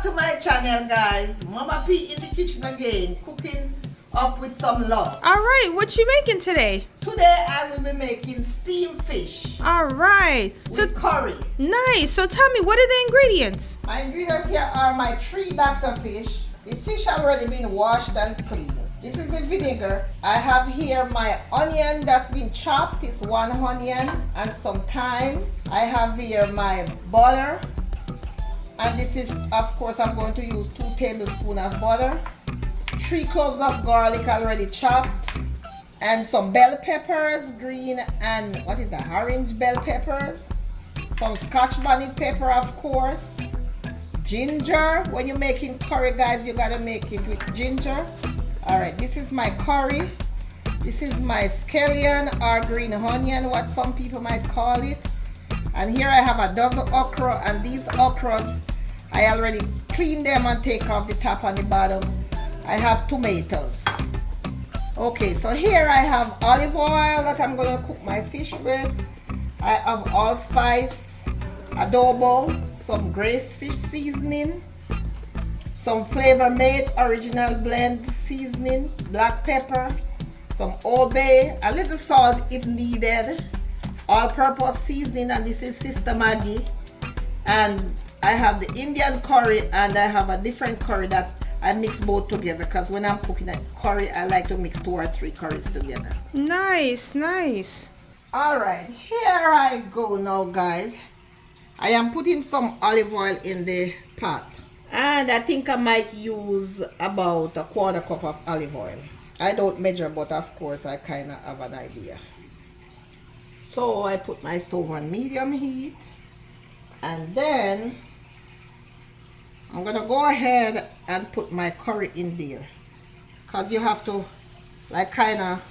to my channel, guys. Mama P in the kitchen again, cooking up with some love. All right, what you making today? Today I will be making steamed fish. All right. With curry. Nice. So tell me, what are the ingredients? My ingredients here are my 3 Dr. fish. The fish already been washed and cleaned. This is the vinegar. I have here my onion that's been chopped. It's 1 onion and some thyme. I have here my butter. And this is, of course, I'm going to use 2 tablespoons of butter, 3 cloves of garlic already chopped, and some bell peppers, green and what is that, orange bell peppers, some scotch bonnet pepper, of course, ginger. When you're making curry, guys, you gotta make it with ginger. All right, this is my curry. This is my scallion or green onion, what some people might call it. And here I have a dozen okra, and these okras I already cleaned them and take off the top and the bottom. I have tomatoes. Okay, so here I have olive oil that I'm gonna cook my fish with. I have allspice, adobo, some grace fish seasoning, some Flavor Made original blend seasoning, black pepper, some Old Bay, a little salt if needed, all-purpose seasoning, and this is Sister Maggie. And I have the Indian curry, and I have a different curry that I mix both together, because when I'm cooking a curry, I like to mix 2 or 3 curries together. Nice, nice. All right, here I go now, guys. I am putting some olive oil in the pot, and I think I might use about a 1/4 cup of olive oil. I don't measure, but of course I kind of have an idea. So I put my stove on medium heat, and then I'm gonna go ahead and put my curry in there, because you have to like kind of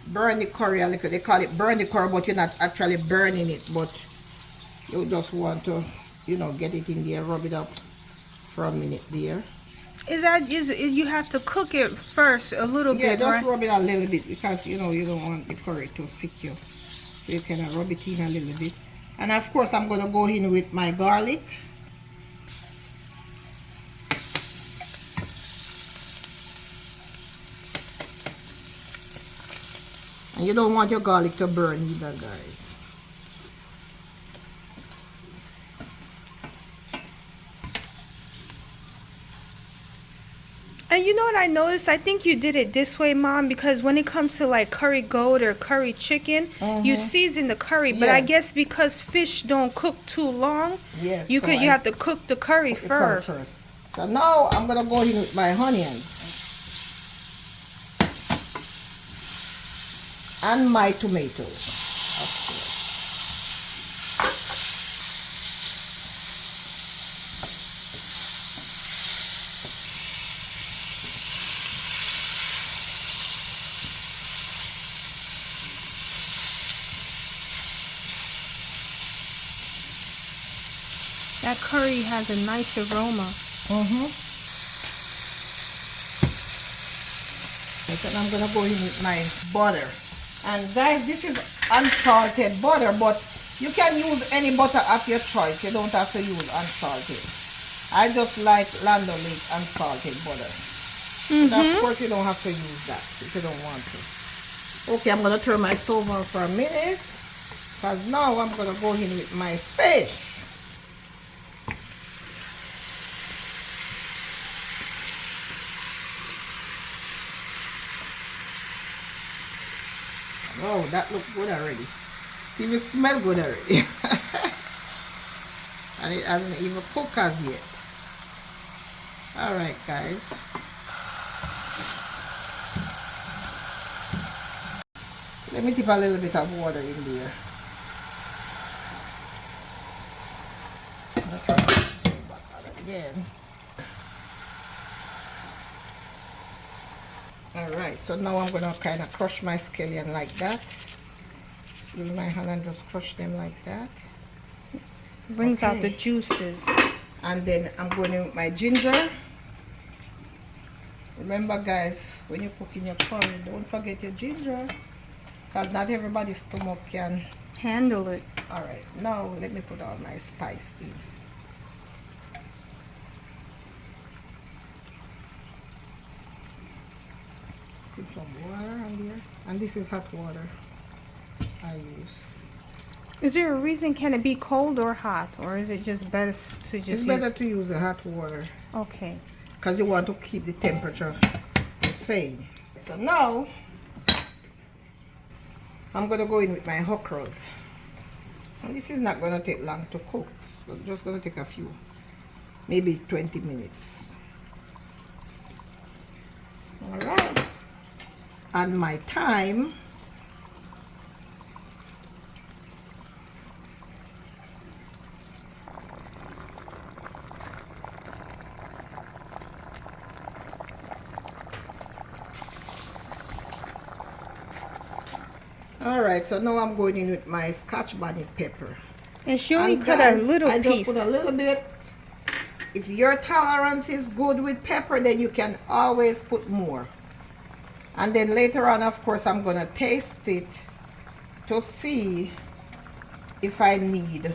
burn the curry a little. They call it burn the curry, but you're not actually burning it, but you just want to, you know, get it in there, rub it up for a minute there. Is you have to cook it first a little bit, Yeah, just right? rub it a little bit, because you know you don't want the curry to sick you. So you can rub it in a little bit. And of course I'm gonna go in with my garlic. And you don't want your garlic to burn either, guys. And you know what I noticed? I think you did it this way, Mom, because when it comes to like curry goat or curry chicken, you season the curry. But I guess because fish don't cook too long, yes, you have to cook the curry first. So now I'm gonna go in with my onions and my tomatoes. That curry has a nice aroma. Then I'm gonna go in with my butter. And guys, this is unsalted butter, but you can use any butter of your choice. You don't have to use unsalted. I just like Land O'Lakes unsalted butter. And of course you don't have to use that if you don't want to. Okay, I'm gonna turn my stove on for a minute, because now I'm gonna go in with my fish. Oh, that looks good already. It even smell good already. And it hasn't even cooked as yet. Alright, guys. Let me dip a little bit of water in there. I'll try to turn back on again. Alright, so now I'm going to kind of crush my scallion like that. Use my hand and just crush them like that. Brings out the juices. And then I'm going in with my ginger. Remember, guys, when you're cooking your curry, don't forget your ginger, because not everybody's stomach can handle it. Alright, now let me put all my spice in. Put some water on there. And this is hot water I use. Is there a reason? Can it be cold or hot? Or is it just best to just It's better to use the hot water. Okay. Because you want to keep the temperature the same. So now, I'm going to go in with my okras. And this is not going to take long to cook. It's just going to take a few, maybe 20 minutes. Alright. And my thyme. Alright, so now I'm going in with my scotch bonnet pepper. And she only cut a little piece. I just put a little bit. If your tolerance is good with pepper, then you can always put more. And then later on, of course, I'm going to taste it to see if I need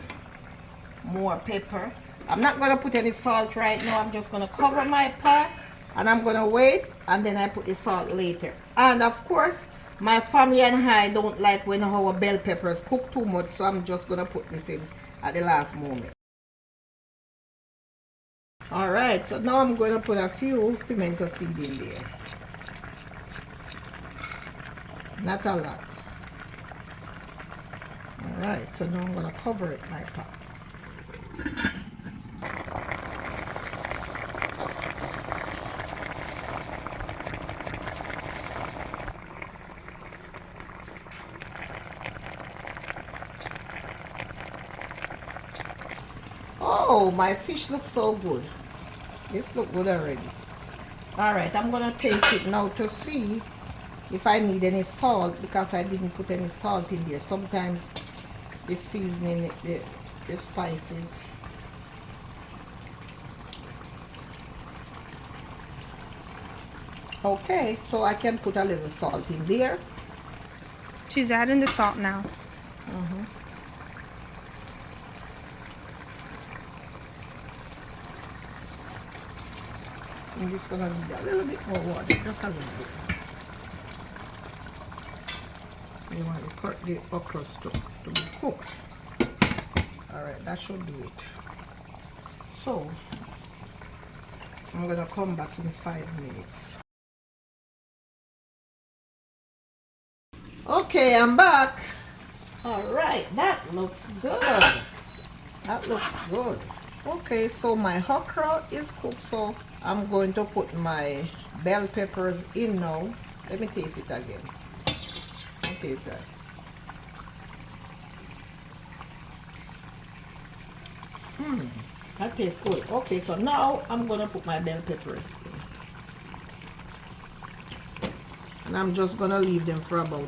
more pepper. I'm not going to put any salt right now. I'm just going to cover my pot and I'm going to wait, and then I put the salt later. And of course, my family and I don't like when our bell peppers cook too much, so I'm just going to put this in at the last moment. Alright, so now I'm going to put a few pimento seed in there. Not a lot. Alright, so now I'm going to cover it my pot. Oh, my fish looks so good. This looks good already. Alright, I'm going to taste it now to see if I need any salt, because I didn't put any salt in there. Sometimes the seasoning, the spices. Okay, so I can put a little salt in there. She's adding the salt now. I'm just gonna need a little bit more water, just a little bit. You want to cut the okra to be cooked. Alright, that should do it. So, I'm gonna come back in 5 minutes. Okay, I'm back. Alright, that looks good. That looks good. Okay, so my okra is cooked, so I'm going to put my bell peppers in now. Let me taste it again. Okay, that. That tastes good. Okay, so now I'm gonna put my bell peppers in. And I'm just gonna leave them for about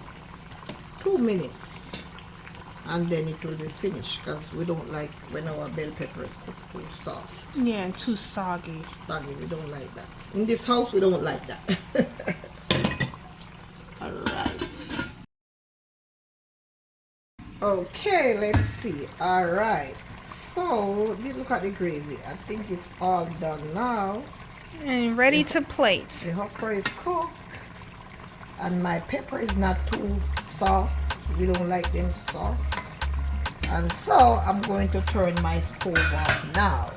2 minutes. And then it will be finished, because we don't like when our bell peppers cook too soft. Yeah, and too soggy. Soggy, we don't like that. In this house, we don't like that. Alright. Okay, let's see. Alright. So, look at the gravy. I think it's all done now. And ready to plate. The okra is cooked. And my pepper is not too soft. We don't like them soft. And so I'm going to turn my stove off now.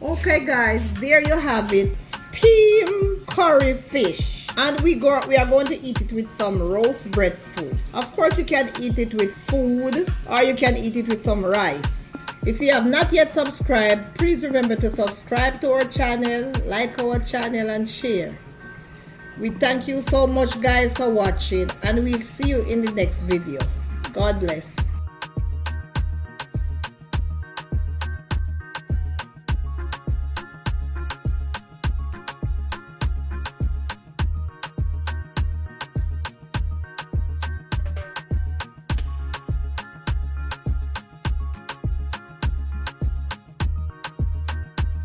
Okay guys, there you have it. Steamed curry fish. And we are going to eat it with some roast breadfruit. Of course, you can eat it with food, or you can eat it with some rice. If you have not yet subscribed, please remember to subscribe to our channel, like our channel, and share. We thank you so much guys for watching, and we'll see you in the next video. God bless.